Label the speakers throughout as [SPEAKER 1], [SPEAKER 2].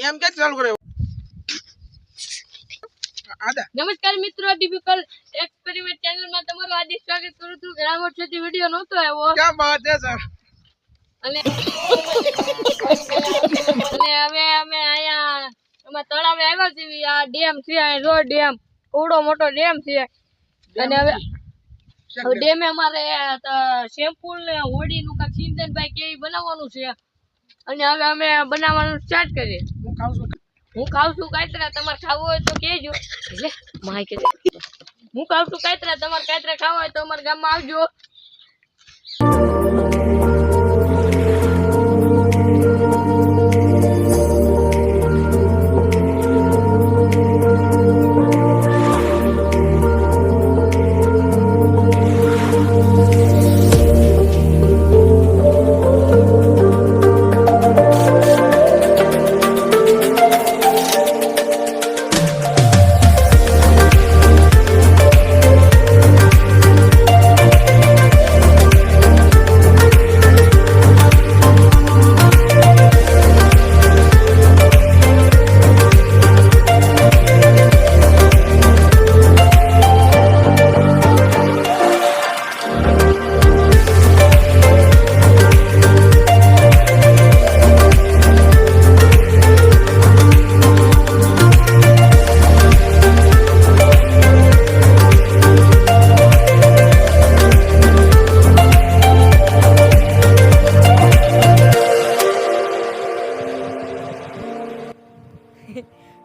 [SPEAKER 1] એમ કે ચાલુ કરે આદા
[SPEAKER 2] નમસ્કાર મિત્રો, ડિફિકલ એક્સપેરિમેન્ટ ચેનલ માં તમારું હાર્દિક સ્વાગત કરું છું. ઘણા વર્ષોથી વિડિયો નહોતો આવ્યો
[SPEAKER 1] ક્યાં બાત છે સર
[SPEAKER 2] અને હવે અમે અહીંયા અમાર તળાવે આવ્યા છીએ. આ ડેમ છે, આ રો ડેમ કોડો મોટો ડેમ છે. અને હવે ડેમે અમારે શેમ્પૂ ને હોડી નું કાક સિંધનભાઈ કેવી બનાવવાનું છે. અને હવે અમે બનાવવાનું સ્ટાર્ટ કરીએ. હું ખાઉં છું કાતરા, તમારે ખાવું હોય તો કહેજો. એટલે માય કે હું ખાઉં છું કાતરા, તમારે કાતરા ખાવા હોય તો અમારા ગામમાં આવજો.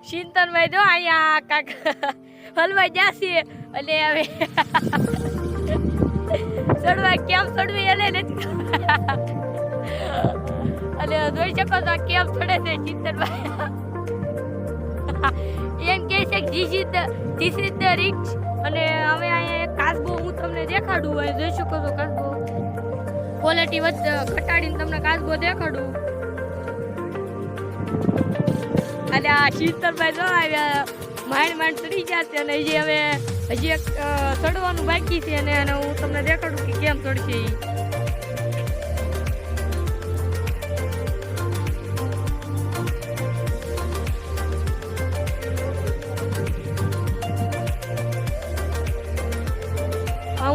[SPEAKER 2] શિંતનભાઈ જો અહીંયા કાક હલવાઈ જશે. અને હવે ચડવા કેમ ચડવી એને નથી. અને જોઈ શકો છો કેમ ચડે છે શિંતનભાઈ. એમ કહે છે ધીસ ઇઝ ધ રિક્સ. અને હવે અહીંયા એક કાચબો હું તમને દેખાડું. હોય જોઈ શકો છો કાચબો ક્વોલિટી વચ્ચે ઘટાડીને તમને કાચબો દેખાડું. અને આ શીતલભાઈ જો આવ્યા માંડ ચડી જશે. અને હજી એક ચડવાનું બાકી છે. અને હું તમને દેખાડું કે કેમ ચડશે એ.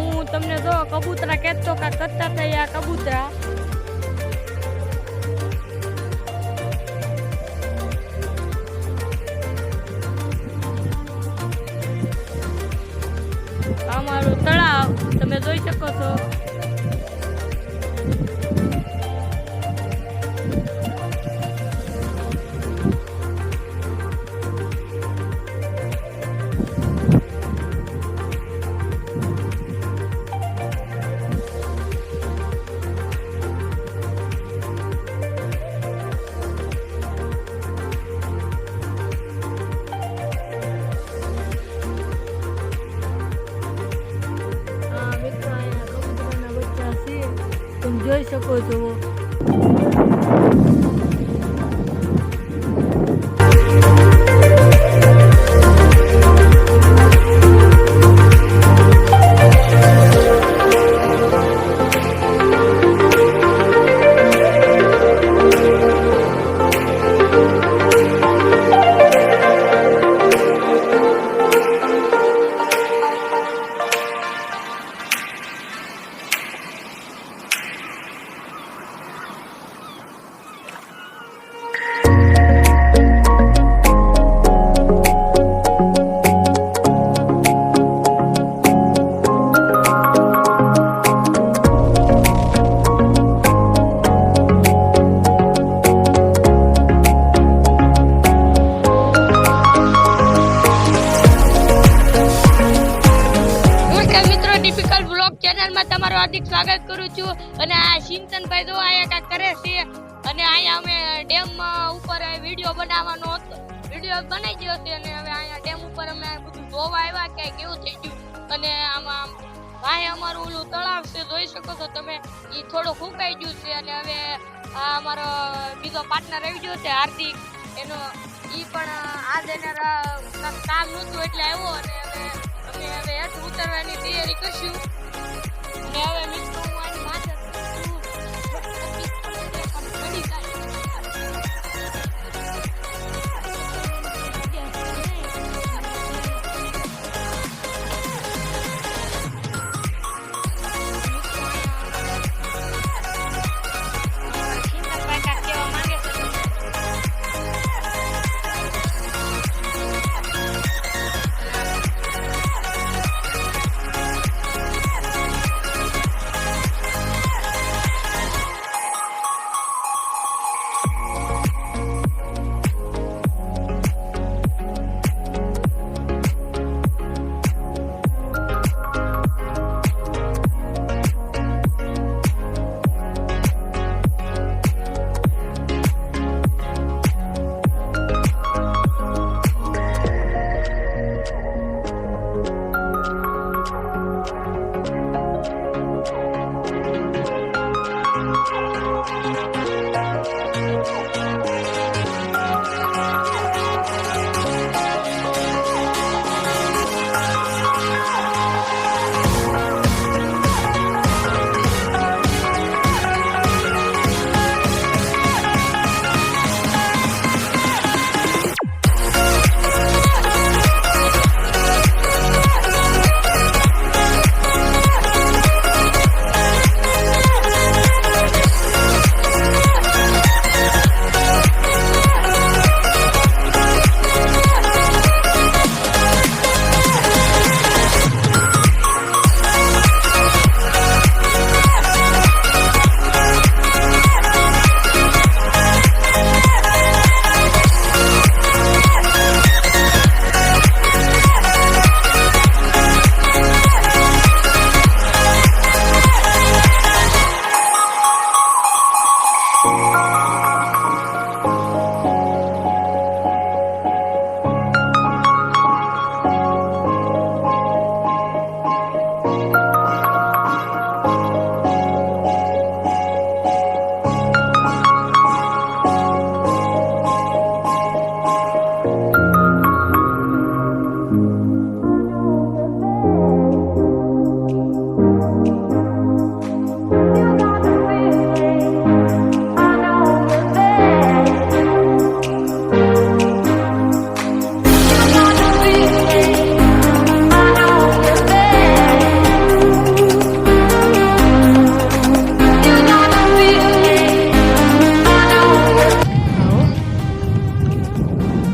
[SPEAKER 2] હું તમને જો કબૂતરા કહેતો કા કરતા થયા કબૂતરા. અમારું તળાવ તમે જોઈ શકો છો. તમે જોઈ શકો છો. ડિફિકલ્ટ બ્લોગ ચેનલમાં તમારું હાર્દિક સ્વાગત કરું છું. અને આ શિંતનભાઈ જો અહીંયા કાંઈક કરે છે. અને અહીંયા અમે ડેમ ઉપર વિડીયો બનાવવાનો હતો, વિડીયો બનાવી ગયો છે. અને હવે અહીંયા ડેમ ઉપર અમે બધું જોવા આવ્યા કે કેવું થઈ ગયું. અને આમાં ભાઈ અમારું ઓલું તળાવ છે જોઈ શકો છો તમે, એ થોડું ફૂંકાઈ ગયું છે. અને હવે આ અમારો બીજો પાર્ટનર આવી ગયો છે હાર્દિક, એનો એ પણ આજ એને કામ નહોતું એટલે આવ્યો. અને હવે હેઠ ઉતરવાની તૈયારી કરશું. અને હવે મિત્રો હું આની માથે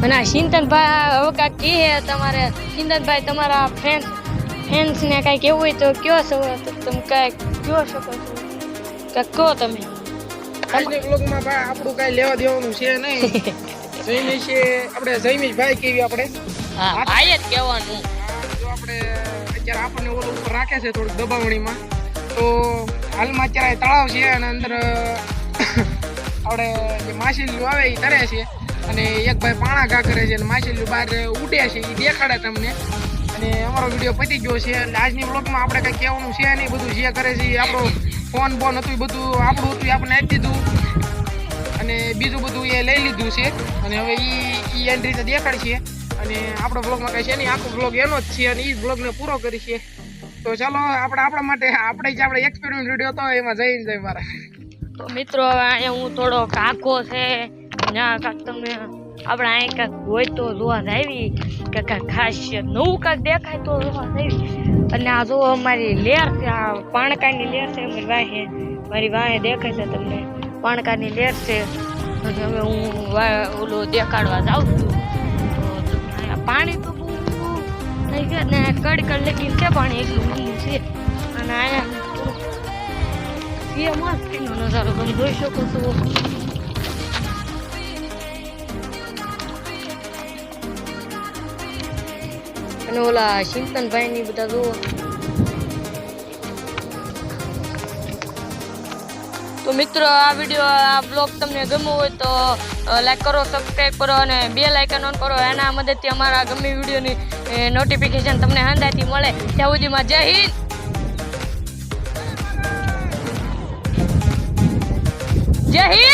[SPEAKER 2] અને આ ચિંતનભાઈ હવે કાંઈક કહે તમારે ચિંતનભાઈ તમારા ફ્રેન્ડ્સને કાંઈ કહેવું હોય તો કયો છો તો તમે કાંઈક કહો શકો છો કાંઈક કહો તમે
[SPEAKER 1] આજની બ્લોગમાં ભાઈ આપણું કાંઈ લેવા દેવાનું છે નહીં. જયમીશ છે આપણે જયમીશ ભાઈ કેવી આપણે
[SPEAKER 2] હા ભાઈ જ કહેવાનું.
[SPEAKER 1] જો આપણે અત્યારે આપણને ઓલો ઉપર રાખે છે થોડુંક દબાવણીમાં, તો હાલમાં અત્યારે તળાવ છે અને અંદર આપણે જે માછલીઓ આવે એ તરે છે અને એક ભાઈ પાણા ઘા કરે છે અને માછલીઓ બહાર ઉડે છે એ દેખાડે તમને. અને અમારો વિડીયો પતી ગયો છે એટલે આજની બ્લોગમાં આપણે કંઈ કહેવાનું છે નહીં. બધું જે કરે છે એ આપણો ફોન હતું એ બધું આપણું હતું એ આપણે આપી દીધું અને બીજું બધું એ લઈ લીધું છે અને હવે એ એની રીતે દેખાડશે. અને આપણો બ્લોગમાં કંઈ છે નહીં, આખો બ્લોગ એનો જ છે અને એ જ બ્લોગને પૂરો કરી છે. તો ચાલો આપણા માટે આપણે એક્સપેરિમેન્ટ વિડીયો હતો એમાં જઈને જાય મારા.
[SPEAKER 2] તો મિત્રો હવે અહીંયા હું થોડો કાકો છે ત્યાં કાંક તમને આપણે અહીં કાંક હોય તો જોવા જાવી કે કાંઈક ખાસ છે નવું કાંઈક દેખાય તો જોવા જાવી. અને આ જો અમારી લેર છે, આ પાણકાની લેર છે મારી વાહે દેખાય છે તમને પાણકાની લેર છે. અને હવે હું ઓલું દેખાડવા જાઉં છું. તો અહીંયા પાણી તો બહુ થઈ ગયા ને કડ લગી છે પાણી એટલું ઊંડું છે. અને અહીંયા મસ્તીનો નજારો તમે જોઈ શકો છો. અને ઓલા ચિંતનભાઈ ની બધા જુઓ. તો મિત્રો આ વિડીયો આ બ્લોગ તમને ગમ્યો હોય તો લાઈક કરો, સબસ્ક્રાઈબ કરો અને બેલ આઇકન ઓન કરો. એના મદદથી અમારા ગમે વિડીયોની નોટિફિકેશન તમને હંધાથી મળે. ત્યાં સુધીમાં જય હિન્દ, જય હિન્દ.